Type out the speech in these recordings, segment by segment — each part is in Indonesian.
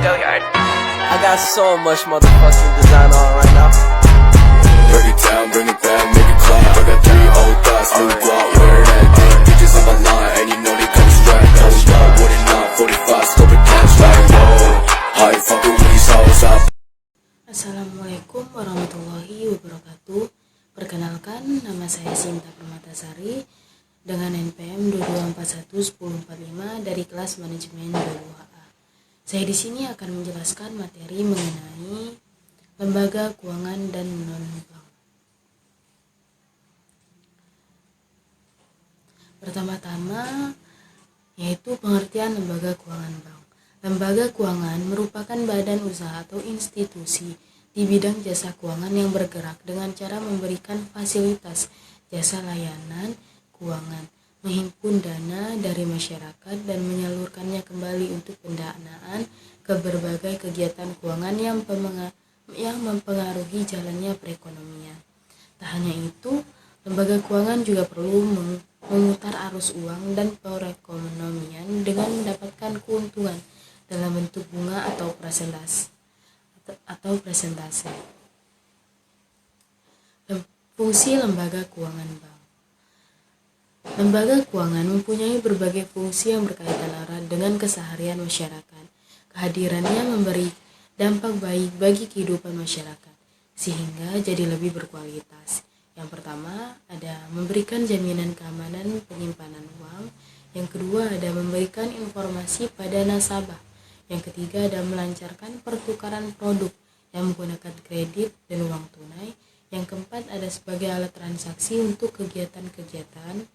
I got so much motherfucking design on right now. Break it down, bring it back, make it clap. I got 3 old thoughts, new guap, wear that thing. Bitches on my line, and you know they come strapped. Hold up, what it not, 45, scope it cash like whoa. How you fucking with these hoes up? Assalamualaikum warahmatullahi wabarakatuh. Perkenalkan, nama saya Sinta Permatasari dengan NPM 22411045 dari kelas manajemen 22A. Saya di sini akan menjelaskan materi mengenai lembaga keuangan dan non-bank. Pertama-tama yaitu pengertian lembaga keuangan bank. Lembaga keuangan merupakan badan usaha atau institusi di bidang jasa keuangan yang bergerak dengan cara memberikan fasilitas jasa layanan keuangan, menghimpun dana dari masyarakat dan menyalurkannya kembali untuk pendanaan ke berbagai kegiatan keuangan yang mempengaruhi jalannya perekonomian. Tak hanya itu, lembaga keuangan juga perlu memutar arus uang dan perekonomian dengan mendapatkan keuntungan dalam bentuk bunga atau presentase. Fungsi lembaga keuangan bank. Lembaga keuangan mempunyai berbagai fungsi yang berkaitan erat dengan keseharian masyarakat. Kehadirannya memberi dampak baik bagi kehidupan masyarakat, sehingga jadi lebih berkualitas. Yang pertama, ada memberikan jaminan keamanan penyimpanan uang. Yang kedua, ada memberikan informasi pada nasabah. Yang ketiga, ada melancarkan pertukaran produk yang menggunakan kredit dan uang tunai. Yang keempat, ada sebagai alat transaksi untuk kegiatan-kegiatan.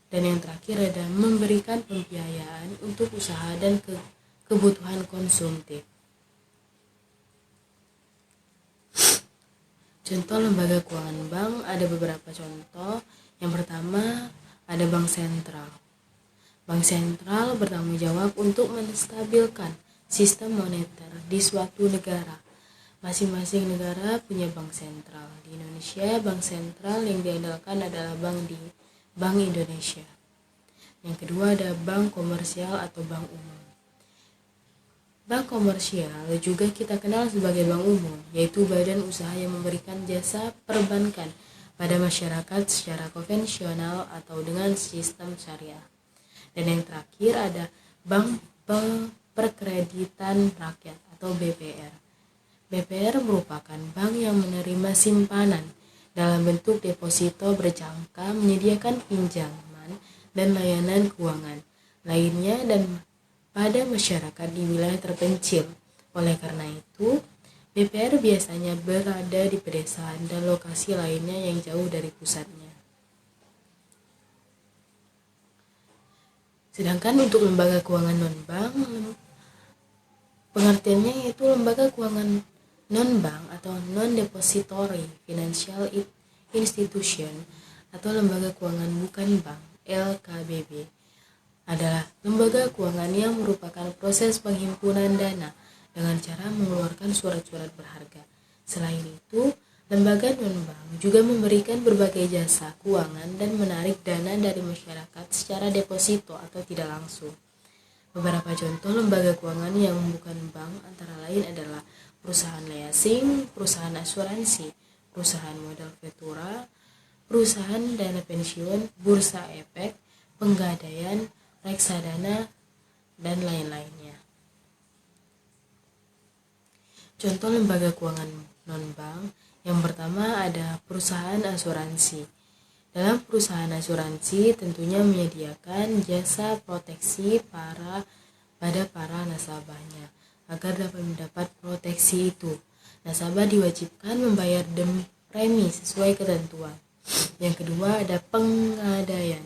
Dan yang terakhir ada memberikan pembiayaan untuk usaha dan kebutuhan konsumtif. Contoh lembaga keuangan bank ada beberapa contoh. Yang pertama ada bank sentral. Bank sentral bertanggung jawab untuk menstabilkan sistem moneter di suatu negara. Masing-masing negara punya bank sentral. Di Indonesia, bank sentral yang diandalkan adalah Bank Indonesia. Yang kedua ada bank komersial atau bank umum. Bank komersial juga kita kenal sebagai bank umum, yaitu badan usaha yang memberikan jasa perbankan pada masyarakat secara konvensional atau dengan sistem syariah. Dan yang terakhir ada bank perkreditan rakyat atau BPR. BPR merupakan bank yang menerima simpanan dalam bentuk deposito berjangka, menyediakan pinjaman dan layanan keuangan lainnya dan pada masyarakat di wilayah terpencil. Oleh karena itu, BPR biasanya berada di pedesaan dan lokasi lainnya yang jauh dari pusatnya. Sedangkan untuk lembaga keuangan non-bank, pengertiannya yaitu lembaga keuangan non-bank atau non-depository financial institution atau lembaga keuangan bukan bank (LKBB) adalah lembaga keuangan yang merupakan proses penghimpunan dana dengan cara mengeluarkan surat-surat berharga. Selain itu, lembaga non-bank juga memberikan berbagai jasa keuangan dan menarik dana dari masyarakat secara deposito atau tidak langsung. Beberapa contoh lembaga keuangan yang bukan bank antara lain adalah perusahaan leasing, perusahaan asuransi, perusahaan modal ventura, perusahaan dana pensiun, bursa efek, penggadaian, reksadana, dan lain-lainnya. Contoh lembaga keuangan non-bank yang pertama ada perusahaan asuransi. Dalam perusahaan asuransi tentunya menyediakan jasa proteksi pada para nasabahnya. Agar dapat mendapat proteksi itu, nasabah diwajibkan membayar premi sesuai ketentuan. Yang kedua ada penggadaian.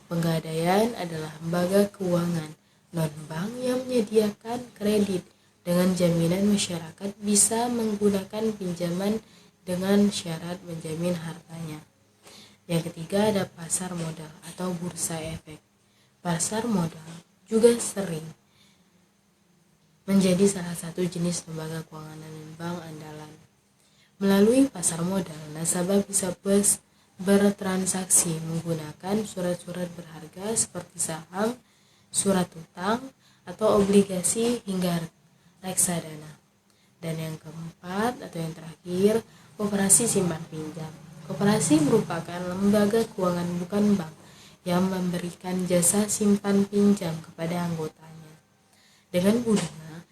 Penggadaian adalah lembaga keuangan non-bank yang menyediakan kredit dengan jaminan masyarakat bisa menggunakan pinjaman dengan syarat menjamin hartanya. Yang ketiga ada pasar modal atau bursa efek. Pasar modal juga sering menjadi salah satu jenis lembaga keuangan non-bank andalan. Melalui pasar modal, nasabah bisa bertransaksi menggunakan surat-surat berharga seperti saham, surat utang, atau obligasi hingga reksadana. Dan yang keempat atau yang terakhir, koperasi simpan pinjam. Koperasi merupakan lembaga keuangan bukan bank yang memberikan jasa simpan pinjam kepada anggotanya dengan bunga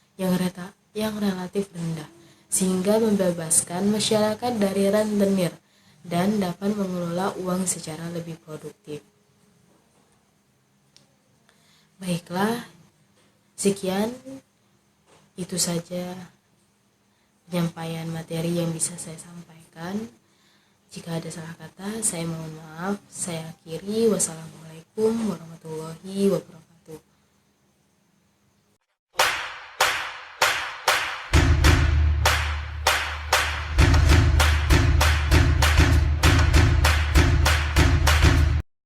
yang relatif rendah, sehingga membebaskan masyarakat dari rentenir dan dapat mengelola uang secara lebih produktif. Baiklah, sekian itu saja penyampaian materi yang bisa saya sampaikan. Jika ada salah kata, saya mohon maaf. Saya akhiri. Wassalamualaikum warahmatullahi wabarakatuh.